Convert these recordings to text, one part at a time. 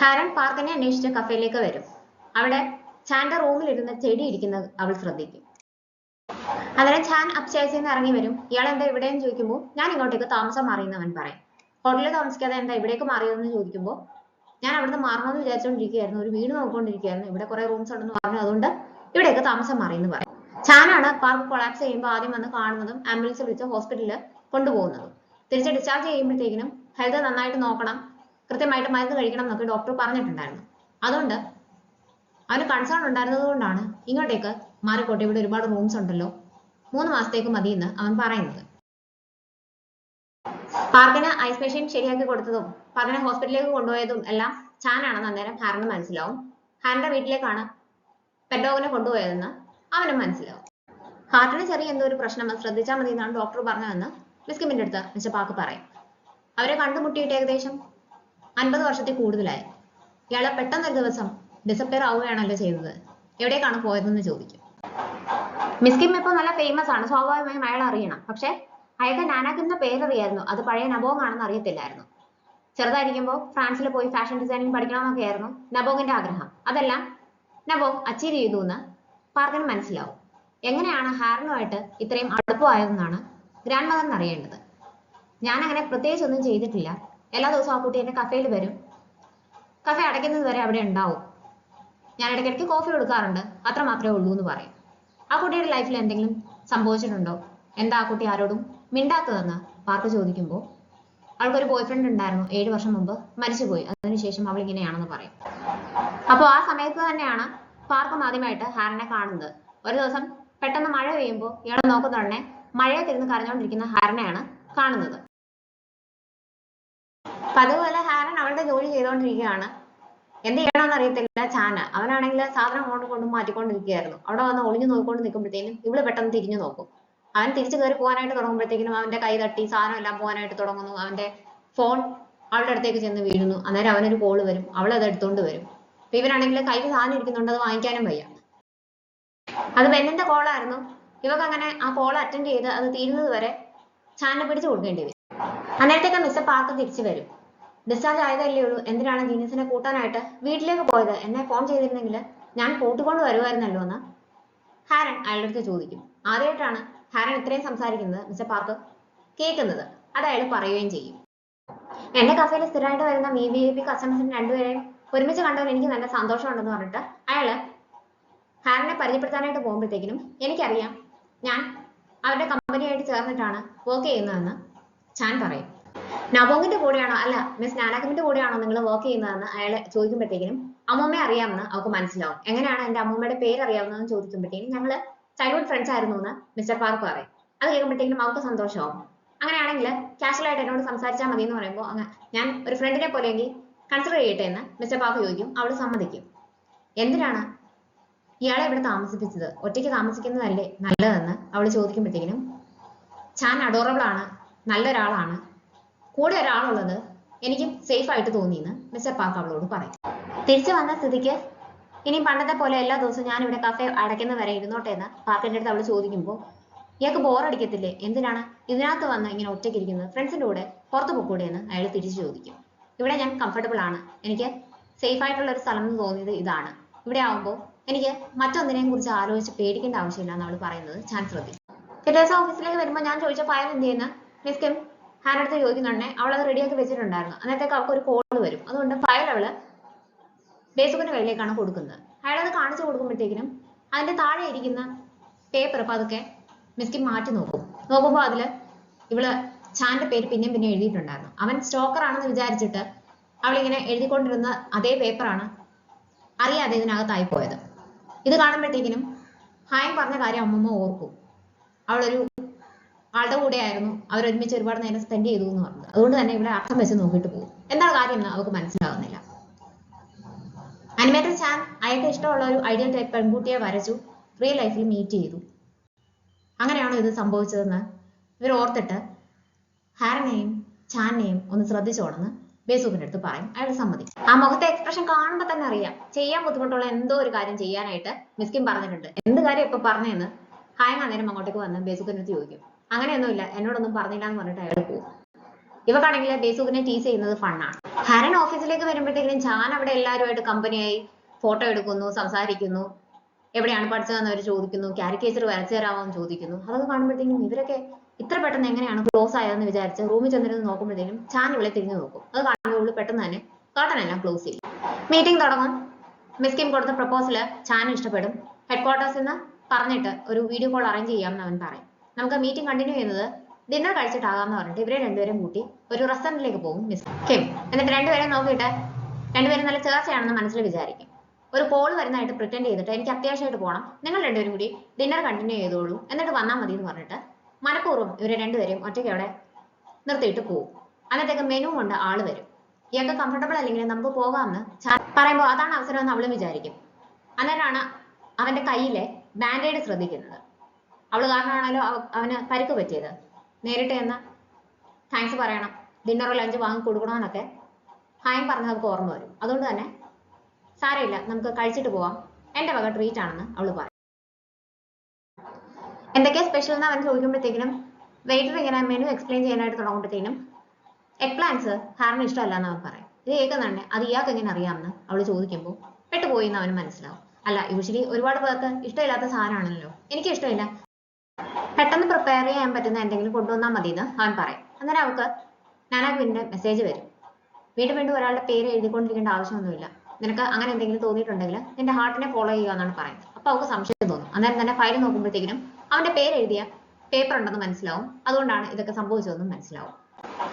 Haran പാർക്കിനെ അന്വേഷിച്ച് കഫേയിലേക്ക് വരും. അവിടെ ചാന്റെ റൂമിലിരുന്ന് ചെടി ഇരിക്കുന്നത് അവൾ ശ്രദ്ധിക്കും. അന്നേരം ചാൻ അപ്സ്റ്റേഴ്സിൽ നിന്ന് ഇറങ്ങി വരും. ഇയാൾ എന്താ ഇവിടെയെന്ന് ചോദിക്കുമ്പോൾ ഞാൻ ഇങ്ങോട്ടേക്ക് താമസം മാറിയെന്ന് അവൻ പറയും. ഹോട്ടലിൽ താമസിക്കാതെ എന്താ ഇവിടേക്ക് മാറിയതെന്ന് ചോദിക്കുമ്പോൾ ഞാൻ അവിടുന്ന് മാറണമെന്ന് വിചാരിച്ചുകൊണ്ടിരിക്കുകയായിരുന്നു, ഒരു വീട് നോക്കിക്കൊണ്ടിരിക്കുകയായിരുന്നു, ഇവിടെ കുറെ റൂംസ് ഉണ്ടെന്ന് പറഞ്ഞു, അതുകൊണ്ട് ഇവിടേക്ക് താമസം മാറിയെന്ന് പറയും. ചാനാണ് പാർക്ക് കൊളാപ്സ് ചെയ്യുമ്പോൾ ആദ്യം വന്ന് കാണുന്നതും ആംബുലൻസ് വിളിച്ച് ഹോസ്പിറ്റലിൽ കൊണ്ടുപോകുന്നതും. തിരിച്ച് ഡിസ്ചാർജ് ചെയ്യുമ്പോഴത്തേക്കിനും ഹെൽത്ത് നന്നായിട്ട് നോക്കണം, കൃത്യമായിട്ട് മരുന്ന് കഴിക്കണം എന്നൊക്കെ ഡോക്ടർ പറഞ്ഞിട്ടുണ്ടായിരുന്നു. അതുകൊണ്ട് അവന് കൺസേൺ ഉണ്ടായിരുന്നത് കൊണ്ടാണ് ഇങ്ങോട്ടേക്ക് മാറിക്കോട്ടെ, ഇവിടെ ഒരുപാട് റൂംസ് ഉണ്ടല്ലോ, 3 മാസത്തേക്ക് മതിയെന്ന് അവൻ പറയുന്നത്. പാർക്കിന് ഐസ് മെഷീൻ ശരിയാക്കി കൊടുത്തതും പാർക്കിനെ ഹോസ്പിറ്റലിലേക്ക് കൊണ്ടുപോയതും എല്ലാം ചാനാണെന്ന് അന്നേരം ഹാരന് മനസ്സിലാവും. ഹാരന്റെ വീട്ടിലേക്കാണ് പെഡോഗിനെ കൊണ്ടുപോയതെന്ന് അവനും മനസ്സിലാവും. ഹാർട്ടിന് ചെറിയ എന്തോ ഒരു പ്രശ്നം, ശ്രദ്ധിച്ചാൽ മതി എന്നാണ് ഡോക്ടർ പറഞ്ഞതെന്ന് മിസ് കിമ്മിന്റെ അടുത്ത് മിസ്റ്റർ പാർക്ക് പറയും. അവരെ കണ്ടുമുട്ടിയിട്ട് ഏകദേശം 50 വർഷത്തിൽ കൂടുതലായി. ഇയാളെ പെട്ടെന്നൊരു ദിവസം ഡിസപ്പിയർ ആവുകയാണല്ലോ ചെയ്തത്, എവിടേക്കാണ് പോയതെന്ന് ചോദിക്കും. മിസ് കിം ഇപ്പോൾ നല്ല ഫേമസ് ആണ്, സ്വാഭാവികമായും അയാൾ അറിയണം. പക്ഷെ അയാൾക്ക് നാനാക്കിന്റെ പേരറിയായിരുന്നു, അത് പഴയ നബോങ് ആണെന്ന് അറിയത്തില്ലായിരുന്നു. ചെറുതായിരിക്കുമ്പോൾ ഫ്രാൻസിൽ പോയി ഫാഷൻ ഡിസൈനിങ് പഠിക്കണമെന്നൊക്കെ ആയിരുന്നു നബോങ്ങിന്റെ ആഗ്രഹം. അതെല്ലാം നബോങ് അച്ചീവ് ചെയ്തു എന്ന് പാർക്കിന് മനസ്സിലാവും. എങ്ങനെയാണ് ഹാരനുമായിട്ട് ഇത്രയും അടുപ്പമായതെന്നാണ് ഗ്രാൻഡ് മദറിന് അറിയേണ്ടത്. ഞാൻ അങ്ങനെ പ്രത്യേകിച്ച് ഒന്നും ചെയ്തിട്ടില്ല, എല്ലാ ദിവസവും ആ കുട്ടി എന്റെ കഫേയിൽ വരും, കഫേ അടയ്ക്കുന്നത് വരെ അവിടെ ഉണ്ടാവും, ഞാൻ ഇടയ്ക്കിടയ്ക്ക് കോഫി കൊടുക്കാറുണ്ട്, അത്ര മാത്രമേ ഉള്ളൂ എന്ന് പറയും. ആ കുട്ടിയുടെ ലൈഫിൽ എന്തെങ്കിലും സംഭവിച്ചിട്ടുണ്ടോ, എന്താ ആ കുട്ടി ആരോടും മിണ്ടാത്തതെന്ന് പാർക്ക് ചോദിക്കുമ്പോൾ അവൾക്കൊരു ബോയ് ഫ്രണ്ട് ഉണ്ടായിരുന്നു, 7 വർഷം മുമ്പ് മരിച്ചുപോയി, അതിനുശേഷം അവൾ ഇങ്ങനെയാണെന്ന് പറയും. അപ്പോൾ ആ സമയത്ത് തന്നെയാണ് പാർക്കും ആദ്യമായിട്ട് ഹാരനെ കാണുന്നത്. ഒരു ദിവസം പെട്ടെന്ന് മഴ പെയ്യുമ്പോൾ ഇയാളെ നോക്കുന്ന ഉടനെ മഴയത്തിരുന്ന് കരഞ്ഞുകൊണ്ടിരിക്കുന്ന ഹാരനെയാണ് കാണുന്നത്. അപ്പൊ അതുപോലെ ഹാരൻ അവളുടെ ജോലി ചെയ്തുകൊണ്ടിരിക്കുകയാണ്. എന്ത് ചെയ്യണമെന്ന് അറിയത്തില്ല ചാന്. അവനാണെങ്കിൽ സാധനം കൊണ്ടും മാറ്റിക്കൊണ്ടിരിക്കുകയായിരുന്നു. അവിടെ വന്ന് ഒളിഞ്ഞു നോക്കിക്കൊണ്ട് നിൽക്കുമ്പോഴത്തേനും ഇവള് പെട്ടെന്ന് തിരിഞ്ഞു നോക്കും. അവൻ തിരിച്ചു കയറി പോകാനായിട്ട് തുടങ്ങുമ്പോഴത്തേക്കിനും അവന്റെ കൈ തട്ടി സാധനം എല്ലാം പോകാനായിട്ട് തുടങ്ങുന്നു. അവന്റെ ഫോൺ അവളുടെ അടുത്തേക്ക് ചെന്ന് വീഴുന്നു. അന്നേരം അവനൊരു കോള് വരും, അവൾ അത് എടുത്തോണ്ട് വരും. അപ്പൊ ഇവനാണെങ്കിൽ കയ്യിൽ സാധനം ഇരിക്കുന്നുണ്ട്, അത് വാങ്ങിക്കാനും വയ്യ. അത് ബെന്നിന്റെ കോളായിരുന്നു. ഇവക്ക് അങ്ങനെ ആ കോൾ അറ്റൻഡ് ചെയ്ത് അത് തീരുന്നത് വരെ ചാനൽ പിടിച്ചു കൊടുക്കേണ്ടി വരും. അന്നേരത്തേക്ക് മിസ്റ്റർ പാർക്ക് തിരിച്ചു വരും. ഡിസ്ചാർജ് ആയതല്ലേ ഉള്ളൂ, എന്തിനാണ് ജീനസിനെ കൂട്ടാനായിട്ട് വീട്ടിലേക്ക് പോയത്, എന്നെ ഫോൺ ചെയ്തിരുന്നെങ്കിൽ ഞാൻ കൂട്ടിക്കൊണ്ട് വരുമായിരുന്നല്ലോ എന്ന് ഹാരൻ അയാളുടെ അടുത്ത് ചോദിക്കും. ആദ്യമായിട്ടാണ് ഹാരൻ ഇത്രയും സംസാരിക്കുന്നത് മിസ്റ്റർ പാർക്ക് കേൾക്കുന്നത്. അത് അയാൾ പറയുകയും ചെയ്യും. എന്റെ കഫേയിൽ സ്ഥിരമായിട്ട് വരുന്ന VIP കസ്റ്റമേഴ്സിന് രണ്ടുപേരെയും ഒരുമിച്ച് കണ്ടവർ എനിക്ക് നല്ല സന്തോഷമുണ്ടെന്ന് പറഞ്ഞിട്ട് അയാള് ഹാരനെ പരിചയപ്പെടുത്താനായിട്ട് പോകുമ്പോഴത്തേക്കിനും എനിക്കറിയാം ഞാൻ അവരുടെ കമ്പനിയായിട്ട് ചേർന്നിട്ടാണ് വർക്ക് ചെയ്യുന്നതെന്ന് ചാൻ പറയും. നബോങ്ങിന്റെ കൂടെയാണോ, അല്ല മിസ് നാനാക്കിന്റെ കൂടെയാണോ നിങ്ങൾ വർക്ക് ചെയ്യുന്നതെന്ന് അയാളെ ചോദിക്കുമ്പോഴത്തേക്കിനും അമ്മൂമ്മയെ അറിയാമെന്ന് അവൾക്ക് മനസ്സിലാവും. എങ്ങനെയാണ് എന്റെ അമ്മൂമ്മയുടെ പേര് അറിയാവുന്നതെന്ന് ചോദിക്കുമ്പോഴത്തേക്കും ഞങ്ങള് ചൈൽഡ്ഹുഡ് ഫ്രണ്ട്സ് ആയിരുന്നു എന്ന് മിസ്റ്റർ പാർക്ക് പറയും. അത് കേൾക്കുമ്പോഴത്തേക്കും അവൾക്ക് സന്തോഷമാവും. അങ്ങനെയാണെങ്കിൽ കാഷ്വൽ ആയിട്ട് എന്നോട് സംസാരിച്ചാൽ മതി എന്ന് പറയുമ്പോൾ ഞാൻ ഒരു ഫ്രണ്ടിനെ പോലെയെങ്കിൽ കൺസിഡർ ചെയ്യട്ടെ എന്ന് മിസ്റ്റർ പാർക്ക് ചോദിക്കും. അവൾ സമ്മതിക്കും. എന്തിനാണ് ഇയാളെ ഇവിടെ താമസിപ്പിച്ചത്, ഒറ്റയ്ക്ക് താമസിക്കുന്നതല്ലേ നല്ലതെന്ന് അവൾ ചോദിക്കുമ്പോഴത്തേക്കിനും ചാൻ അഡോറബിൾ ആണ്, നല്ലൊരാളാണ്, കൂടെ ഒരാളുള്ളത് എനിക്ക് സേഫ് ആയിട്ട് തോന്നിയെന്ന് മിസ്റ്റർ പാർക്ക് അവളോട് പറയും. തിരിച്ചു വന്ന സ്ഥിതിക്ക് ഇനി പണ്ടത്തെ പോലെ എല്ലാ ദിവസവും ഞാൻ ഇവിടെ കഫേ അടയ്ക്കുന്ന വരെ ഇരുന്നോട്ടെ എന്ന് പാർക്കിന്റെ അടുത്ത് അവൾ ചോദിക്കുമ്പോൾ ഇയാൾക്ക് ബോറടിക്കത്തില്ലേ, എന്തിനാണ് ഇതിനകത്ത് വന്ന് ഇങ്ങനെ ഒറ്റയ്ക്ക് ഇരിക്കുന്നത്, ഫ്രണ്ട്സിന്റെ കൂടെ പുറത്തു പോക്കൂടെ എന്ന് അയാൾ തിരിച്ചു ചോദിക്കും. ഇവിടെ ഞാൻ കംഫർട്ടബിൾ ആണ്, എനിക്ക് സേഫ് ആയിട്ടുള്ള ഒരു സ്ഥലം എന്ന് തോന്നിയത് ഇതാണ്, ഇവിടെ ആവുമ്പോൾ എനിക്ക് മറ്റൊന്നിനെയും കുറിച്ച് ആലോചിച്ച് പേടിക്കേണ്ട ആവശ്യമില്ല എന്ന് അവൾ പറയുന്നത് ഞാൻ ശ്രദ്ധിക്കും. പിറ്റേ ദിവസം ഓഫീസിലേക്ക് വരുമ്പോൾ ഞാൻ ചോദിച്ച ഫയൽ എന്ത് ചെയ്യുന്ന മിസ് കിം ഹാരടുത്ത് ചോദിക്കുന്നുണ്ടെ അവൾ അത് റെഡിയാക്കി വെച്ചിട്ടുണ്ടായിരുന്നു. അന്നേരത്തേക്ക് അവൾക്ക് ഒരു കോൾ വരും. അതുകൊണ്ട് ഫയൽ അവള് ബേസുക്കിന്റെ കയ്യിലേക്കാണ് കൊടുക്കുന്നത്. അയാളത് കാണിച്ചു കൊടുക്കുമ്പോഴത്തേക്കിനും അതിന്റെ താഴെ ഇരിക്കുന്ന പേപ്പർ പതുക്കെ മിസ് കിം മാറ്റി നോക്കുമ്പോൾ അതില് ഇവള് ചാന്റെ പേര് പിന്നെയും പിന്നെ എഴുതിയിട്ടുണ്ടായിരുന്നു. അവൻ സ്റ്റോക്കർ ആണെന്ന് വിചാരിച്ചിട്ട് അവളിങ്ങനെ എഴുതിക്കൊണ്ടിരുന്ന അതേ പേപ്പറാണ് അറിയാതെ ഇതിനകത്തായി പോയത്. ഇത് കാണുമ്പോഴത്തേക്കിനും ഹായ് പറഞ്ഞ കാര്യം അമ്മമ്മ ഓർക്കും. അവളൊരു ആളുടെ കൂടെ ആയിരുന്നു, അവരൊരുമിച്ച് ഒരുപാട് നേരം സ്പെൻഡ് ചെയ്തു എന്ന് പറഞ്ഞത്. അതുകൊണ്ട് തന്നെ ഇവിടെ അർത്ഥം വെച്ച് നോക്കിയിട്ട് പോകും. എന്താണ് കാര്യം എന്ന് അവർക്ക് മനസ്സിലാവുന്നില്ല. അനിമേറ്റർ ചാൻ അയാൾക്ക് ഇഷ്ടമുള്ള ഒരു ഐഡിയൽ ടൈപ്പ് പെൺകുട്ടിയെ വരച്ചു, റിയൽ ലൈഫിൽ മീറ്റ് ചെയ്തു. അങ്ങനെയാണോ ഇത് സംഭവിച്ചതെന്ന് ഇവർ ഓർത്തിട്ട് ഹാരനെയും ചാനെയും ഒന്ന് ശ്രദ്ധിച്ചോണെന്ന് ബേസൂക്കിന്റെ അടുത്ത് പറയും. അയാൾ സമ്മതിക്കും. ആ മുഖത്തെ എക്സ്പ്രഷൻ കാണുമ്പോൾ തന്നെ അറിയാം ചെയ്യാൻ ബുദ്ധിമുട്ടുള്ള എന്തോ ഒരു കാര്യം ചെയ്യാനായിട്ട് മിസ് കിം പറഞ്ഞിട്ടുണ്ട്. എന്ത് കാര്യം ഇപ്പൊ പറഞ്ഞതെന്ന് ഹായ് അന്നേരം അങ്ങോട്ടേക്ക് വന്ന് ബേസൂക്കിന്റെ അടുത്ത് ചോദിക്കും. അങ്ങനെയൊന്നുമില്ല, എന്നോടൊന്നും പറഞ്ഞില്ല എന്ന് പറഞ്ഞിട്ട് അയാൾ പോകും. ഇവക്കാണെങ്കിൽ ബേസുവിനെ ടീസ് ചെയ്യുന്നത് ഫണ്ണാണ്. ഹാരൻ ഓഫീസിലേക്ക് വരുമ്പോഴത്തേക്കും ചാൻ അവിടെ എല്ലാവരുമായിട്ട് കമ്പനിയായി ഫോട്ടോ എടുക്കുന്നു, സംസാരിക്കുന്നു, എവിടെയാണ് പഠിച്ചതെന്ന് അവർ ചോദിക്കുന്നു, കാരിക്കേച്ചർ വരച്ചു തരാമോ എന്ന് ചോദിക്കുന്നു. അതൊക്കെ കാണുമ്പോഴത്തേക്കും ഇവരൊക്കെ ഇത്ര പെട്ടെന്ന് എങ്ങനെയാണ് ക്ലോസ് ആയതെന്ന് വിചാരിച്ച് റൂമിൽ ചെന്നിരുന്ന് നോക്കുമ്പോഴത്തേക്കും ചാൻ ഇവളെ തിരിഞ്ഞു നോക്കും. അത് കാണുമ്പോൾ ഇവള് പെട്ടെന്ന് തന്നെ കർട്ടനെല്ലാം ക്ലോസ് ചെയ്യും. മീറ്റിംഗ് തുടങ്ങും. മിസ് കിം കൊടുത്ത പ്രപ്പോസല് ചാൻ ഇഷ്ടപ്പെടും. ഹെഡ് ക്വാർട്ടേഴ്സിൽ നിന്ന് പറഞ്ഞിട്ട് ഒരു വീഡിയോ കോൾ അറേഞ്ച് ചെയ്യാമെന്ന് അവൻ പറയും. നമുക്ക് മീറ്റിംഗ് കണ്ടിന്യൂ ചെയ്യുന്നത് ഡിന്നർ കഴിച്ചിട്ടാകാമെന്ന് പറഞ്ഞിട്ട് ഇവരെ രണ്ടുപേരും കൂട്ടി ഒരു റെസ്റ്റോറന്റിലേക്ക് പോകും മിസ് കിം. എന്നിട്ട് രണ്ടുപേരും നോക്കിയിട്ട് രണ്ടുപേരും നല്ല ചേർച്ചയാണെന്ന് മനസ്സിൽ വിചാരിക്കും. ഒരു കോൾ വരുന്നതായിട്ട് പ്രിറ്റൻഡ് ചെയ്തിട്ട് എനിക്ക് അത്യാവശ്യമായിട്ട് പോകണം, നിങ്ങൾ രണ്ടുപേരും കൂടി ഡിന്നർ കണ്ടിന്യൂ ചെയ്തോളൂ, എന്നിട്ട് വന്നാൽ മതി എന്ന് പറഞ്ഞിട്ട് മനഃപൂർവ്വം ഇവരെ രണ്ടുപേരും ഒറ്റയ്ക്ക് അവിടെ നിർത്തിയിട്ട് പോകും. അന്നത്തേക്ക് മെനു കൊണ്ട് ആള് വരും. ഇയാൾക്ക് കംഫർട്ടബിൾ അല്ലെങ്കിൽ നമുക്ക് പോകാമെന്ന് പറയുമ്പോൾ അതാണ് അവസരം എന്ന് അവളും വിചാരിക്കും. അന്നേരമാണ് അവന്റെ കയ്യിലെ ബാൻഡേഡ് ശ്രദ്ധിക്കുന്നത്. അവള് കാരണമാണല്ലോ അവന് പരിക്ക് പറ്റിയത്. നേരിട്ട് എന്ന് താങ്ക്സ് പറയണം, ഡിന്നറോ ലഞ്ച് വാങ്ങി കൊടുക്കണമെന്നൊക്കെ ഹായം പറഞ്ഞ് നമുക്ക് ഓർമ്മ വരും. അതുകൊണ്ട് തന്നെ സാരമില്ല, നമുക്ക് കഴിച്ചിട്ട് പോവാം, എന്റെ വക ട്രീറ്റ് ആണെന്ന് അവള് പറയും. എന്തൊക്കെയാ സ്പെഷ്യൽ എന്ന് അവൻ ചോദിക്കുമ്പോഴത്തേക്കിനും വെയിറ്റർ ഇങ്ങനെ മെനു എക്സ്പ്ലെയിൻ ചെയ്യാനായിട്ട് തുടങ്ങുമ്പോഴത്തേക്കിനും എഗ് പ്ലാന്റ്സ് ഹാരന് ഇഷ്ടമല്ല എന്ന് അവൻ പറയും. ഇത് കേൾക്കുന്നുണ്ട് അത് ഇയാൾക്ക് എങ്ങനെ അറിയാമെന്ന് അവള് ചോദിക്കുമ്പോൾ പെട്ടുപോയി എന്ന് അവന് മനസ്സിലാവും. അല്ല, യൂഷ്വലി ഒരുപാട് പേർക്ക് ഇഷ്ടമില്ലാത്ത സാധനമാണല്ലോ, എനിക്ക് ഇഷ്ടമില്ല, പെട്ടെന്ന് പ്രിപ്പയർ ചെയ്യാൻ പറ്റുന്ന എന്തെങ്കിലും കൊണ്ടുവന്നാൽ മതി എന്ന് അവൻ പറയും. അന്നേരം അവൾക്ക് നാനാക്വിന്റെ മെസ്സേജ് വരും. വീണ്ടും വീണ്ടും ഒരാളുടെ പേര് എഴുതിക്കൊണ്ടിരിക്കേണ്ട ആവശ്യമൊന്നുമില്ല, നിനക്ക് അങ്ങനെ എന്തെങ്കിലും തോന്നിയിട്ടുണ്ടെങ്കിൽ നിന്റെ ഹാർട്ടിനെ ഫോളോ ചെയ്യുക എന്നാണ് പറയുന്നത്. അപ്പൊ അവൾക്ക് സംശയം തോന്നും. അന്നേരം തന്നെ ഫയൽ നോക്കുമ്പോഴത്തേക്കിനും അവന്റെ പേര് എഴുതിയ പേപ്പർ ഉണ്ടെന്ന് മനസ്സിലാവും. അതുകൊണ്ടാണ് ഇതൊക്കെ സംഭവിച്ചതെന്നും മനസ്സിലാവും.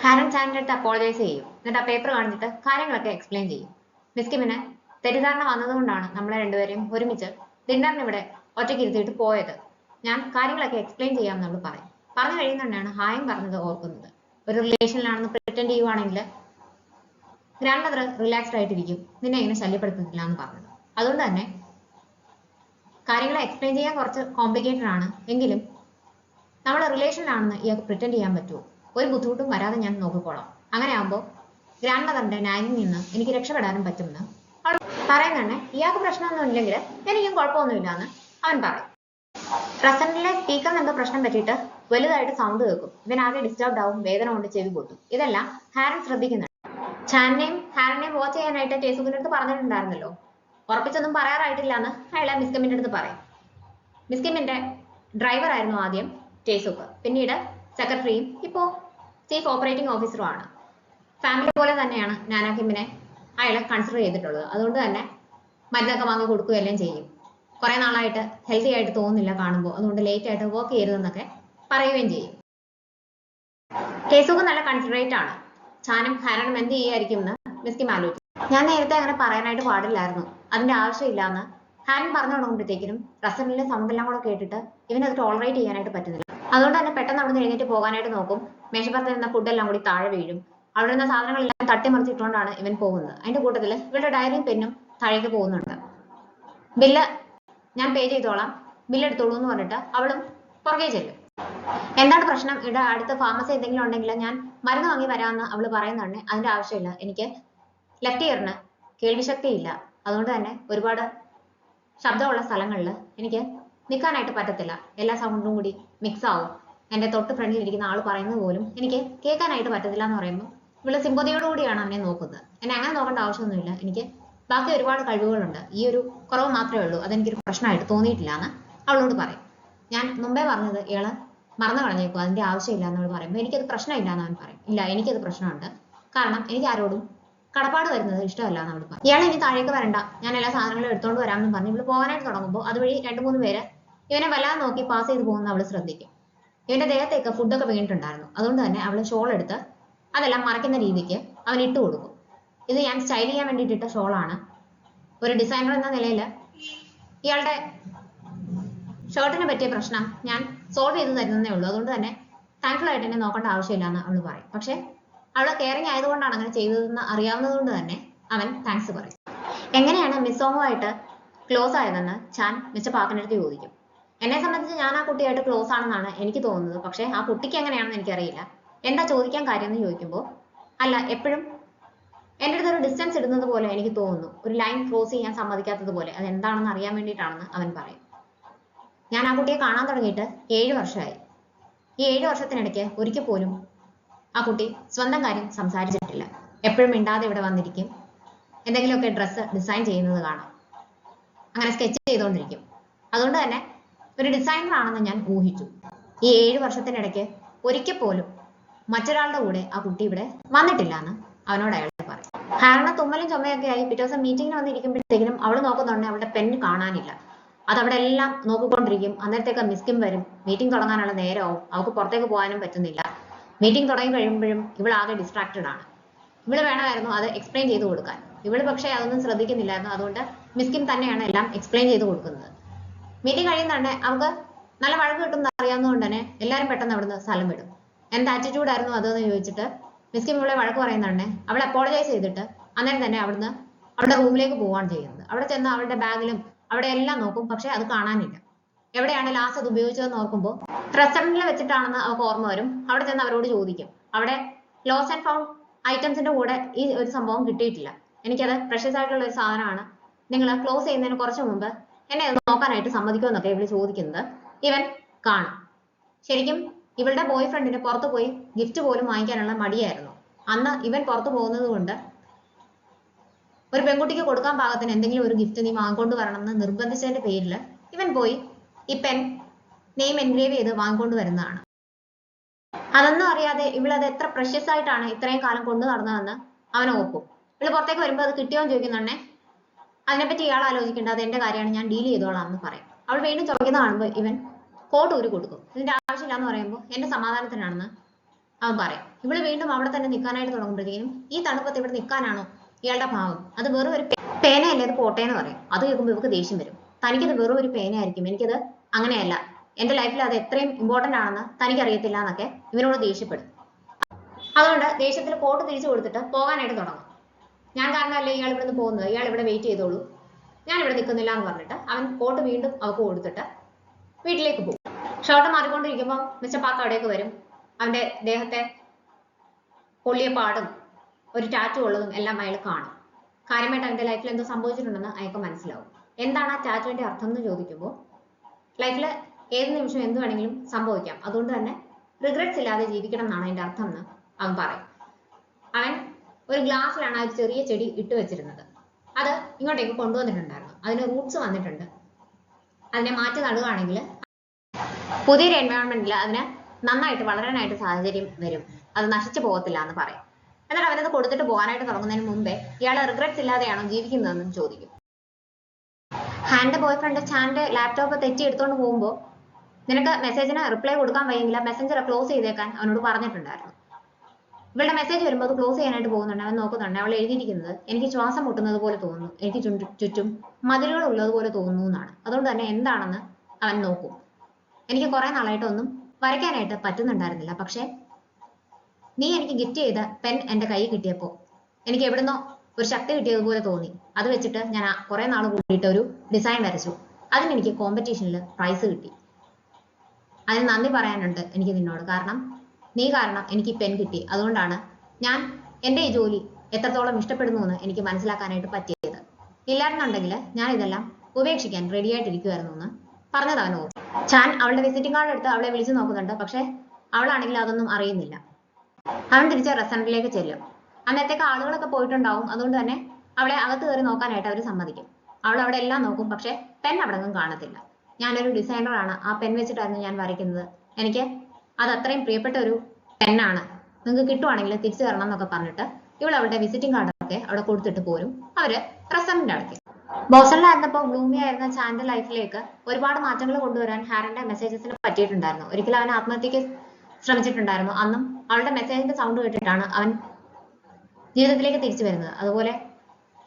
ഹാരൻ ചാനിന്റെ അടുത്ത് അപ്പോളജൈസ് ചെയ്യും. എന്നിട്ട് ആ പേപ്പർ കാണിച്ചിട്ട് കാര്യങ്ങളൊക്കെ എക്സ്പ്ലെയിൻ ചെയ്യും. മിസ് കിമിന് തെറ്റിദ്ധാരണ വന്നതുകൊണ്ടാണ് നമ്മളെ രണ്ടുപേരെയും ഒരുമിച്ച് ഡിന്നറിന് ഇവിടെ ഒറ്റയ്ക്ക് ഇരുത്തിയിട്ട് പോയത്, ഞാൻ കാര്യങ്ങളൊക്കെ എക്സ്പ്ലെയിൻ ചെയ്യാമെന്ന് അവൾ പറയും. പറഞ്ഞു കഴിയുന്നുണ്ടാണ് ഹായം പറഞ്ഞത് ഓർക്കുന്നത്. ഒരു റിലേഷനിലാണെന്ന് പ്രിറ്റൻഡ് ചെയ്യുവാണെങ്കിൽ ഗ്രാൻഡ് മദർ റിലാക്സ്ഡ് ആയിട്ടിരിക്കും, നിന്നെ ഇങ്ങനെ ശല്യപ്പെടുത്തുന്നില്ല എന്ന് പറഞ്ഞത്. അതുകൊണ്ട് തന്നെ കാര്യങ്ങൾ എക്സ്പ്ലെയിൻ ചെയ്യാൻ കുറച്ച് കോംപ്ലിക്കേറ്റഡ് ആണ്, എങ്കിലും നമ്മൾ റിലേഷനിലാണെന്ന് ഇയാൾക്ക് പ്രിറ്റൻഡ് ചെയ്യാൻ പറ്റുമോ? ഒരു ബുദ്ധിമുട്ടും വരാതെ ഞാൻ നോക്കിക്കോളാം, അങ്ങനെ ആകുമ്പോൾ ഗ്രാൻഡ് മദറിന്റെ നാഗിൽ നിന്ന് എനിക്ക് രക്ഷപ്പെടാനും പറ്റുമെന്ന് അവൾ പറയുന്നുണ്ട്. ഇയാൾക്ക് പ്രശ്നമൊന്നും ഇല്ലെങ്കിൽ എനിക്കും കുഴപ്പമൊന്നുമില്ല എന്ന് അവൻ പറയും. റെസ്റ്റോറന്റിലെ സ്പീക്കറിന് എന്തോ പ്രശ്നം പറ്റിയിട്ട് വലുതായിട്ട് സൗണ്ട് കേൾക്കും. ഇവനാകെ ഡിസ്റ്റർബ്ഡ് ആവും, വേദന കൊണ്ട് ചെവി പൊട്ടും. ഇതെല്ലാം ഹാരൻ ശ്രദ്ധിക്കുന്നുണ്ട്. ചാനിനെയും ഹാരനെയും വാച്ച് ചെയ്യാനായിട്ട് ടേസുക്കിന്റെ അടുത്ത് പറഞ്ഞിട്ടുണ്ടായിരുന്നല്ലോ, ഉറപ്പിച്ചൊന്നും പറയാറായിട്ടില്ല എന്ന് അയാളെ മിസ് കിമ്മിന്റെ അടുത്ത് പറയും. മിസ് കിമ്മിന്റെ ഡ്രൈവർ ആയിരുന്നു ആദ്യം ടേസുക്ക്, പിന്നീട് സെക്രട്ടറിയും ഇപ്പോ ചീഫ് ഓപ്പറേറ്റിംഗ് ഓഫീസറും ആണ്. ഫാമിലി പോലെ തന്നെയാണ് നാനാ കിമ്മിനെ അയാളെ കൺസിഡർ ചെയ്തിട്ടുള്ളത്. അതുകൊണ്ട് തന്നെ മരുന്നൊക്കെ വാങ്ങി കൊടുക്കുകയെല്ലാം ചെയ്യും. കുറെ നാളായിട്ട് ഹെൽത്തി ആയിട്ട് തോന്നുന്നില്ല കാണുമ്പോൾ, അതുകൊണ്ട് ലേറ്റ് ആയിട്ട് വർക്ക് ചെയ്യരുതെന്നൊക്കെ പറയുകയും ചെയ്യും. ടേസുക്ക് നല്ല കൺസിഡറേറ്റ് ആണ്. ചാനും ഹാരനും എന്ത് ചെയ്യായിരിക്കും എന്ന് മിസ് കിം ആലോചിച്ചു. ഞാൻ നേരത്തെ അങ്ങനെ പറയാനായിട്ട് പാടില്ലായിരുന്നു, അതിന്റെ ആവശ്യമില്ല എന്ന് ഹാരൻ പറഞ്ഞു തുടങ്ങുമ്പോഴത്തേക്കിനും റെസ്റ്റോറന്റിലെ സൗണ്ട് എല്ലാം കൂടെ കേട്ടിട്ട് ഇവനത് ടോളറേറ്റ് ചെയ്യാനായിട്ട് പറ്റുന്നില്ല. അതുകൊണ്ട് തന്നെ പെട്ടെന്ന് അവിടെ നിന്ന് എഴുന്നേറ്റ് പോകാനായിട്ട് നോക്കും. മേശപ്പുറത്ത് നിന്ന ഫുഡെല്ലാം കൂടി താഴെ വീഴും. അവിടെ നിന്ന് സാധനങ്ങളെല്ലാം തട്ടിമറിച്ചിട്ടുകൊണ്ടാണ് ഇവൻ പോകുന്നത്. അതിന്റെ കൂട്ടത്തിൽ ഇവരുടെ ഡയറിയും പെന്നും താഴേക്ക് പോകുന്നുണ്ട്. ബില്ല് ഞാൻ പേ ചെയ്തോളാം, ബില്ല് എടുത്തോളൂ എന്ന് പറഞ്ഞിട്ട് അവളും പുറകെ ചെല്ലും. എന്താണ് പ്രശ്നം, ഇവിടെ അടുത്ത ഫാർമസി എന്തെങ്കിലും ഉണ്ടെങ്കിൽ ഞാൻ മരുന്ന് വാങ്ങി വരാമെന്ന് അവള് പറയുന്നുണ്ട്. അതിന്റെ ആവശ്യമില്ല, എനിക്ക് ലെഫ്റ്റ് ഇയറിന് കേൾവിശക്തി ഇല്ല, അതുകൊണ്ട് തന്നെ ഒരുപാട് ശബ്ദമുള്ള സ്ഥലങ്ങളിൽ എനിക്ക് നിൽക്കാനായിട്ട് പറ്റത്തില്ല, എല്ലാ സൗണ്ടും കൂടി മിക്സ് ആവും, എന്റെ തൊട്ട് ഫ്രണ്ടിൽ ഇരിക്കുന്ന ആൾ പറയുന്നത് പോലും എനിക്ക് കേൾക്കാനായിട്ട് പറ്റത്തില്ല എന്ന് പറയുമ്പോൾ ഇവള് സിമ്പതിയോടുകൂടിയാണ് അവനെ നോക്കുന്നത്. എന്നെ അങ്ങനെ നോക്കേണ്ട ആവശ്യമൊന്നുമില്ല, എനിക്ക് ബാക്കി ഒരുപാട് കഴിവുകളുണ്ട്, ഈ ഒരു കുറവ് മാത്രമേ ഉള്ളൂ, അതെനിക്കൊരു പ്രശ്നമായിട്ട് തോന്നിയിട്ടില്ല എന്ന് അവളോട് പറയും. ഞാൻ മുമ്പേ പറഞ്ഞത് ഇയാള് മറന്നു കളഞ്ഞേക്കും, അതിന്റെ ആവശ്യമില്ല എന്നവൾ പറയുമ്പോൾ എനിക്കത് പ്രശ്നമില്ല എന്ന് അവൻ പറയും. ഇല്ല, എനിക്കത് പ്രശ്നമുണ്ട്, കാരണം എനിക്ക് ആരോടും കടപ്പാട് വരുന്നത് ഇഷ്ടമല്ല എന്ന് അവൾ പറയും. ഇയാൾ ഇനി താഴേക്ക് വരണ്ട, ഞാൻ എല്ലാ സാധനങ്ങളും എടുത്തോണ്ട് വരാമെന്ന് പറഞ്ഞ് ഇവള് പോകാനായിട്ട് തുടങ്ങുമ്പോൾ അതുവഴി 2-3 പേര് ഇവനെ വല്ലാതെ നോക്കി പാസ് ചെയ്ത് പോകുന്ന അവള് ശ്രദ്ധിക്കും. ഇവന്റെ ദേഹത്തേക്ക് ഫുഡൊക്കെ വീണിട്ടുണ്ടായിരുന്നു. അതുകൊണ്ട് തന്നെ അവള് ഷോൾ എടുത്ത് അതെല്ലാം മറയ്ക്കുന്ന രീതിക്ക് അവൻ ഇട്ട് കൊടുക്കും. ഇത് ഞാൻ സ്റ്റൈൽ ചെയ്യാൻ വേണ്ടിയിട്ട് ഇട്ട ഷോളാണ്, ഒരു ഡിസൈനർ എന്ന നിലയിൽ ഇയാളുടെ ഷർട്ടിന് പറ്റിയ പ്രശ്നം ഞാൻ സോൾവ് ചെയ്ത് തരുന്നതേ ഉള്ളൂ, അതുകൊണ്ട് തന്നെ താങ്ക്ഫുൾ ആയിട്ട് എന്നെ നോക്കേണ്ട ആവശ്യമില്ല എന്ന് അവള് പറയും. പക്ഷെ അവള് കെയറിങ് ആയതുകൊണ്ടാണ് അങ്ങനെ ചെയ്തതെന്ന് അറിയാവുന്നത് കൊണ്ട് തന്നെ അവൻ താങ്ക്സ് പറയും. എങ്ങനെയാണ് മിസ്സോമുമായിട്ട് ക്ലോസ് ആയതെന്ന് ചാൻ മിസ്റ്റർ പാർക്കിന്റെ അടുത്ത് ചോദിക്കും. എന്നെ സംബന്ധിച്ച് ഞാൻ ആ കുട്ടിയായിട്ട് ക്ലോസ് ആണെന്നാണ് എനിക്ക് തോന്നുന്നത്, പക്ഷെ ആ കുട്ടിക്ക് എങ്ങനെയാണെന്ന് എനിക്കറിയില്ല, എന്താ ചോദിക്കാൻ കാര്യം എന്ന് ചോദിക്കുമ്പോൾ അല്ല, എപ്പോഴും എൻ്റെ അടുത്ത് ഒരു ഡിസ്റ്റൻസ് ഇടുന്നത് പോലെ എനിക്ക് തോന്നുന്നു, ഒരു ലൈൻ ക്രോസ് ചെയ്യാൻ സമ്മതിക്കാത്തത് പോലെ, അത് എന്താണെന്ന് അറിയാൻ വേണ്ടിയിട്ടാണെന്ന് അവൻ പറയും. ഞാൻ ആ കുട്ടിയെ കാണാൻ തുടങ്ങിയിട്ട് 7 വർഷമായി. ഈ 7 വർഷത്തിനിടയ്ക്ക് ഒരിക്കൽ പോലും ആ കുട്ടി സ്വന്തം കാര്യം സംസാരിച്ചിട്ടില്ല. എപ്പോഴും മിണ്ടാതെ ഇവിടെ വന്നിരിക്കും. എന്തെങ്കിലുമൊക്കെ ഡ്രസ്സ് ഡിസൈൻ ചെയ്യുന്നത് കാണാം. അങ്ങനെ സ്കെച്ച് ചെയ്തുകൊണ്ടിരിക്കും. അതുകൊണ്ട് തന്നെ ഒരു ഡിസൈനർ ആണെന്ന് ഞാൻ ഊഹിച്ചു. ഈ 7 വർഷത്തിനിടയ്ക്ക് ഒരിക്കൽ പോലും മറ്റൊരാളുടെ കൂടെ ആ കുട്ടി ഇവിടെ വന്നിട്ടില്ല എന്ന് അവനോട് അയാൾ പറയും. കാരണം തുമ്മലും ചുമയൊക്കെ ആയി പിറ്റേ ദിവസം മീറ്റിംഗിന് വന്നിരിക്കുമ്പോഴത്തേക്കും അവള് നോക്കുന്നുണ്ടെങ്കിൽ അവളുടെ പെണ്ണ് കാണാനില്ല. അതവിടെ എല്ലാം നോക്കിക്കൊണ്ടിരിക്കും. അന്നേരത്തേക്ക് മിസ്കിം വരും. മീറ്റിംഗ് തുടങ്ങാനുള്ള നേരമാവും. അവൾക്ക് പുറത്തേക്ക് പോകാനും പറ്റുന്നില്ല. മീറ്റിംഗ് തുടങ്ങി കഴിയുമ്പോഴും ഇവളാകെ ഡിസ്ട്രാക്റ്റഡ് ആണ്. ഇവള് വേണമായിരുന്നു അത് എക്സ്പ്ലെയിൻ ചെയ്ത് കൊടുക്കാൻ. ഇവള് പക്ഷേ അതൊന്നും ശ്രദ്ധിക്കുന്നില്ലായിരുന്നു. അതുകൊണ്ട് മിസ്കിം തന്നെയാണ് എല്ലാം എക്സ്പ്ലെയിൻ ചെയ്ത് കൊടുക്കുന്നത്. മീറ്റിംഗ് കഴിയുന്നുണ്ടെ അവൾക്ക് നല്ല വഴക്ക് കിട്ടുമെന്ന് അറിയാവുന്നതുകൊണ്ട് തന്നെ എല്ലാവരും പെട്ടെന്ന് അവിടുന്ന് സ്ഥലം വിടും. എന്ത് ആറ്റിറ്റ്യൂഡ് ആയിരുന്നു അതെന്ന് ചോദിച്ചിട്ട് മിസ്കിം ഇവളെ വഴക്ക് പറയുന്നുണ്ടെ അവൾ അപ്പോളജൈസ് ചെയ്തിട്ട് അന്നേരം തന്നെ അവിടുന്ന് അവളുടെ റൂമിലേക്ക് പോവുകയാണ് ചെയ്യുന്നത്. അവിടെ ചെന്ന് അവളുടെ ബാഗിലും അവിടെ എല്ലാം നോക്കും. പക്ഷെ അത് കാണാനില്ല. എവിടെയാണ് ലാസ്റ്റ് അത് ഉപയോഗിച്ചതെന്ന് ഓർക്കുമ്പോൾ റെസ്റ്റോറന്റിൽ വെച്ചിട്ടാണെന്ന് അവൾക്ക് ഓർമ്മ വരും. അവിടെ ചെന്ന് അവരോട് ചോദിക്കും. അവിടെ ലോസ് ആൻഡ് ഫൗണ്ട് ഐറ്റംസിന്റെ കൂടെ ഈ ഒരു സംഭവം കിട്ടിയിട്ടില്ല. എനിക്കത് പ്രഷ്യസ് ആയിട്ടുള്ള ഒരു സാധനമാണ്. നിങ്ങൾ ക്ലോസ് ചെയ്യുന്നതിന് കുറച്ച് മുമ്പ് എന്നെ അത് നോക്കാനായിട്ട് സമ്മതിക്കുമെന്നൊക്കെ ഇവള് ചോദിക്കുന്നത് ഇവൻ കാണും. ശരിക്കും ഇവളുടെ ബോയ് ഫ്രണ്ടിന് പുറത്തു പോയി ഗിഫ്റ്റ് പോലും വാങ്ങിക്കാനുള്ള മടിയായിരുന്നു. അന്ന് ഇവൻ പുറത്തു പോകുന്നത് കൊണ്ട് ഒരു പെൺകുട്ടിക്ക് കൊടുക്കാൻ പാകത്തിന് എന്തെങ്കിലും ഒരു ഗിഫ്റ്റ് നീ വാങ്ങിക്കൊണ്ട് വരണം എന്ന് നിർബന്ധിച്ചതിന്റെ പേരിൽ ഇവൻ പോയി ഈ പെൻ നെയിം എൻഗ്രേവ് ചെയ്ത് വാങ്ങിക്കൊണ്ട് വരുന്നതാണ്. അതൊന്നും അറിയാതെ ഇവളത് എത്ര പ്രഷ്യസ് ആയിട്ടാണ് ഇത്രയും കാലം കൊണ്ടു നടന്നതെന്ന് അവൻ ഓർക്കും. ഇവള് പുറത്തേക്ക് വരുമ്പോൾ അത് കിട്ടിയോന്ന് ചോദിക്കുന്നുണ്ടേ അതിനെപ്പറ്റി ഇയാൾ ആലോചിക്കേണ്ട, അത് എന്റെ കാര്യമാണ്, ഞാൻ ഡീൽ ചെയ്തോളാം എന്ന് പറയും. അവൾ വീണ്ടും ചുമക്കുന്ന കാണുമ്പോൾ ഇവൻ കോട്ട് ഊരി കൊടുക്കും. ഇതിന്റെ ആവശ്യമില്ല എന്ന് പറയുമ്പോൾ എന്റെ സമാധാനത്തിനാണെന്ന് അവൻ പറയും. ഇവള് വീണ്ടും അവിടെ തന്നെ നിൽക്കാനായിട്ട് തുടങ്ങുമ്പോഴത്തേക്കും ഈ തണുപ്പത്ത് ഇവിടെ നിൽക്കാനാണോ ഇയാളുടെ ഭാവം? അത് വെറും ഒരു പേനയല്ലേ, അത് പോട്ടെ എന്ന് പറയും. അത് കേൾക്കുമ്പോൾ ഇവർക്ക് ദേഷ്യം വരും. തനിക്കത് വെറും ഒരു പേനയായിരിക്കും, എനിക്കത് അങ്ങനെയല്ല, എന്റെ ലൈഫിൽ അത് എത്രയും ഇമ്പോർട്ടന്റ് ആണെന്ന് തനിക്കറിയത്തില്ല എന്നൊക്കെ ഇവനോട് ദേഷ്യപ്പെടും. അതുകൊണ്ട് ദേഷ്യത്തിൽ കോട്ട് തിരിച്ചു കൊടുത്തിട്ട് പോകാനായിട്ട് തുടങ്ങും. ഞാൻ കാരണമല്ലേ ഇയാൾ ഇവിടുന്ന് പോകുന്നത്, ഇയാൾ ഇവിടെ വെയിറ്റ് ചെയ്തോളൂ, ഞാൻ ഇവിടെ നിൽക്കുന്നില്ല എന്ന് പറഞ്ഞിട്ട് അവൻ കോട്ട് വീണ്ടും അവൾക്ക് കൊടുത്തിട്ട് വീട്ടിലേക്ക് പോകും. ഷർട്ട് മാറിക്കൊണ്ടിരിക്കുമ്പോൾ മിസ്റ്റർ പാർക്ക് അവിടേക്ക് വരും. അവന്റെ ദേഹത്തെ പൊള്ളിയ പാടും ഒരു ടാറ്റു ഉള്ളതും എല്ലാം അയാൾ കാണും. കാര്യമായിട്ട് അവന്റെ ലൈഫിൽ എന്തോ സംഭവിച്ചിട്ടുണ്ടെന്ന് അയാൾക്ക് മനസ്സിലാവും. എന്താണ് ആ ടാറ്റുവിന്റെ അർത്ഥം എന്ന് ചോദിക്കുമ്പോൾ ലൈഫിൽ ഏത് നിമിഷം എന്ത് വേണമെങ്കിലും സംഭവിക്കാം, അതുകൊണ്ട് തന്നെ റിഗ്രറ്റ്സ് ഇല്ലാതെ ജീവിക്കണം എന്നാണ് അതിന്റെ അർത്ഥം എന്ന് അവൻ പറയും. അവൻ ഒരു ഗ്ലാസ്സിലാണ് ആ ഒരു ചെറിയ ചെടി ഇട്ട് വെച്ചിരുന്നത്. അത് ഇങ്ങോട്ടേക്ക് കൊണ്ടുവന്നിട്ടുണ്ടായിരുന്നു. അതിന് റൂട്ട്സ് വന്നിട്ടുണ്ട്. അതിനെ മാറ്റി നടുകയാണെങ്കിൽ പുതിയൊരു എൻവയോൺമെന്റിൽ അതിന് നന്നായിട്ട് വളരാനായിട്ട് സാഹചര്യം വരും, അത് നശിച്ചു പോകത്തില്ല എന്ന് പറയും. എന്നിട്ട് അവനത് കൊടുത്തിട്ട് പോകാനായിട്ട് തുടങ്ങുന്നതിന് മുമ്പേ ഇയാൾ റിഗ്രറ്റ്സ് ഇല്ലാതെയാണോ ജീവിക്കുന്നതെന്നും ചോദിക്കും. ഹാൻഡ് ബോയ് ഫ്രണ്ട് ചാന്റെ ലാപ്ടോപ്പ് തെറ്റി എടുത്തോണ്ട് പോകുമ്പോൾ നിനക്ക് മെസ്സേജിന് റിപ്ലൈ കൊടുക്കാൻ വയ്യെങ്കിൽ മെസ്സഞ്ചർ ക്ലോസ് ചെയ്തേക്കാൻ അവനോട് പറഞ്ഞിട്ടുണ്ടായിരുന്നു. ഇവളുടെ മെസ്സേജ് വരുമ്പോൾ അത് ക്ലോസ് ചെയ്യാനായിട്ട് പോകുന്നുണ്ട്. അവൻ നോക്കുന്നുണ്ട്. അവൾ എഴുതിയിരിക്കുന്നത് എനിക്ക് ശ്വാസം മുട്ടുന്നത് പോലെ തോന്നുന്നു, എനിക്ക് ചുറ്റും മതിലുകൾ ഉള്ളത് പോലെ തോന്നുന്നു എന്നാണ്. അതുകൊണ്ട് തന്നെ എന്താണെന്ന് അവൻ നോക്കും. എനിക്ക് കുറെ നാളായിട്ടൊന്നും വരയ്ക്കാനായിട്ട് പറ്റുന്നുണ്ടായിരുന്നില്ല. പക്ഷെ നീ എനിക്ക് ഗിഫ്റ്റ് ചെയ്ത പെൻ എന്റെ കൈ കിട്ടിയപ്പോൾ എനിക്ക് എവിടുന്നോ ഒരു ശക്തി കിട്ടിയതുപോലെ തോന്നി. അത് വെച്ചിട്ട് ഞാൻ കുറെ നാൾ കൂടിയിട്ട് ഒരു ഡിസൈൻ വരച്ചു. അതിന് എനിക്ക് കോമ്പറ്റീഷനിൽ പ്രൈസ് കിട്ടി. അതിന് നന്ദി പറയാനുണ്ട് എനിക്ക് നിന്നോട്. കാരണം നീ കാരണം എനിക്ക് പെൻ കിട്ടി. അതുകൊണ്ടാണ് ഞാൻ എൻ്റെ ഈ ജോലി എത്രത്തോളം ഇഷ്ടപ്പെടുന്നു എന്ന് എനിക്ക് മനസ്സിലാക്കാനായിട്ട് പറ്റിയത്. ഇല്ലായിരുന്നുണ്ടെങ്കിൽ ഞാൻ ഇതെല്ലാം ഉപേക്ഷിക്കാൻ റെഡി ആയിട്ടിരിക്കുമായിരുന്നു എന്ന് പറഞ്ഞത് അവൻ ഓർത്തു. ചാൻ അവളുടെ വിസിറ്റിംഗ് കാർഡ് എടുത്ത് അവളെ വിളിച്ചു നോക്കുന്നുണ്ട്. പക്ഷെ അവളാണെങ്കിൽ അതൊന്നും അറിയുന്നില്ല. അവൻ തിരിച്ച് റെസ്റ്റോറന്റിലേക്ക് ചെല്ലും. അന്നേരത്തേക്ക് ആളുകളൊക്കെ പോയിട്ടുണ്ടാവും. അതുകൊണ്ട് തന്നെ അവളെ അകത്ത് കയറി നോക്കാനായിട്ട് അവർ സമ്മതിക്കും. അവൾ അവിടെ എല്ലാം നോക്കും. പക്ഷെ പെൻ അവിടെ ഒന്നും കാണത്തില്ല. ഞാനൊരു ഡിസൈനറാണ്, ആ പെൻ വെച്ചിട്ടായിരുന്നു ഞാൻ വരയ്ക്കുന്നത്, എനിക്ക് അത് അത്രയും പ്രിയപ്പെട്ട ഒരു പെന്നാണ്, നിങ്ങൾക്ക് കിട്ടുവാണെങ്കിൽ തിരിച്ചു തരണം എന്നൊക്കെ പറഞ്ഞിട്ട് ഇവൾ അവളുടെ വിസിറ്റിംഗ് കാർഡൊക്കെ അവിടെ കൊടുത്തിട്ട് പോരും. അവര് റെസ്റ്റോറന്റ് അടയ്ക്കും. ബോസ്റ്റണിലായിരുന്നപ്പോൾ ഗ്ലൂമി ആയിരുന്ന ചാന്റെ ലൈഫിലേക്ക് ഒരുപാട് മാറ്റങ്ങൾ കൊണ്ടുവരാൻ ഹാരന്റെ മെസ്സേജസിന് പറ്റിയിട്ടുണ്ടായിരുന്നു. ഒരിക്കലും അവൻ ആത്മഹത്യക്ക് ശ്രമിച്ചിട്ടുണ്ടായിരുന്നു. അന്നും അവളുടെ മെസ്സേജിന്റെ സൗണ്ട് കേട്ടിട്ടാണ് അവൻ ജീവിതത്തിലേക്ക് തിരിച്ചു വരുന്നത്. അതുപോലെ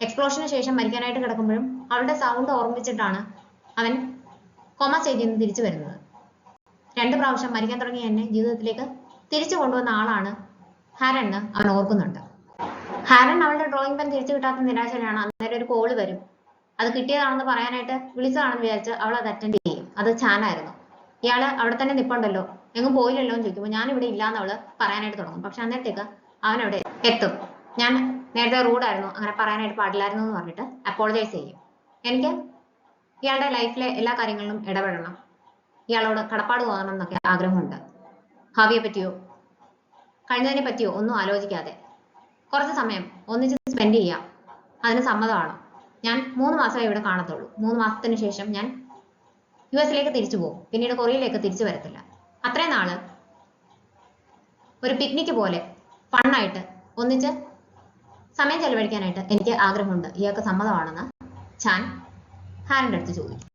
എക്സ്പ്ലോഷന് ശേഷം മരിക്കാനായിട്ട് കിടക്കുമ്പോഴും അവളുടെ സൗണ്ട് ഓർമ്മിച്ചിട്ടാണ് അവൻ കോമ സ്റ്റേജിൽ നിന്ന് തിരിച്ചു വരുന്നത്. 2 പ്രാവശ്യം മരിക്കാൻ തുടങ്ങിയ എന്നെ ജീവിതത്തിലേക്ക് തിരിച്ചു കൊണ്ടുവന്ന ആളാണ് ഹാരൻ എന്ന് അവൻ ഓർക്കുന്നുണ്ട്. ഹാരൻ അവളുടെ ഡ്രോയിങ് പെൻ തിരിച്ചു കിട്ടാത്ത നിരാശയിലാണ്. അന്നേരം ഒരു കോള് വരും. അത് കിട്ടിയതാണെന്ന് പറയാനായിട്ട് വിളിച്ചതാണെന്ന് വിചാരിച്ച് അവൾ അത് അറ്റൻഡ് ചെയ്യും. അത് ചാനായിരുന്നു. ഇയാള് അവിടെ തന്നെ നിപ്പുണ്ടല്ലോ, എങ്ങും പോയില്ലല്ലോ എന്ന് ചോദിക്കുമ്പോൾ ഞാൻ ഇവിടെ ഇല്ലാന്ന് അവള് പറയാനായിട്ട് തുടങ്ങും. പക്ഷെ അന്നേരത്തേക്ക് അവൻ അവിടെ എത്തും. ഞാൻ നേരത്തെ റൂഡായിരുന്നു, അങ്ങനെ പറയാനായിട്ട് പാടില്ലായിരുന്നു എന്ന് പറഞ്ഞിട്ട് അപ്പോളജൈസ് ചെയ്യും. എനിക്ക് ഇയാളുടെ ലൈഫിലെ എല്ലാ കാര്യങ്ങളിലും ഇടപെടണം, ഇയാളോട് കടപ്പാട് തോന്നണം എന്നൊക്കെ ആഗ്രഹമുണ്ട്. ഭാവിയെ പറ്റിയോ കഴിഞ്ഞതിനെ പറ്റിയോ ഒന്നും ആലോചിക്കാതെ കുറച്ച് സമയം ഒന്നിച്ച് സ്പെൻഡ് ചെയ്യാം, അതിന് സമ്മതമാണോ? ഞാൻ 3 മാസമേ ഇവിടെ കാണത്തുള്ളൂ. 3 മാസത്തിന് ശേഷം ഞാൻ US തിരിച്ചു പോകും. പിന്നീട് കൊറിയയിലേക്ക് തിരിച്ചു വരത്തില്ല. അത്രയും നാള് ഒരു പിക്നിക് പോലെ ഫണ്ണായിട്ട് ഒന്നിച്ച് സമയം ചെലവഴിക്കാനായിട്ട് എനിക്ക് ആഗ്രഹമുണ്ട്. ഇയാൾക്ക് സമ്മതമാണെന്ന് ചാൻ ഹാനിന്റെ അടുത്ത് ചോദിച്ചു.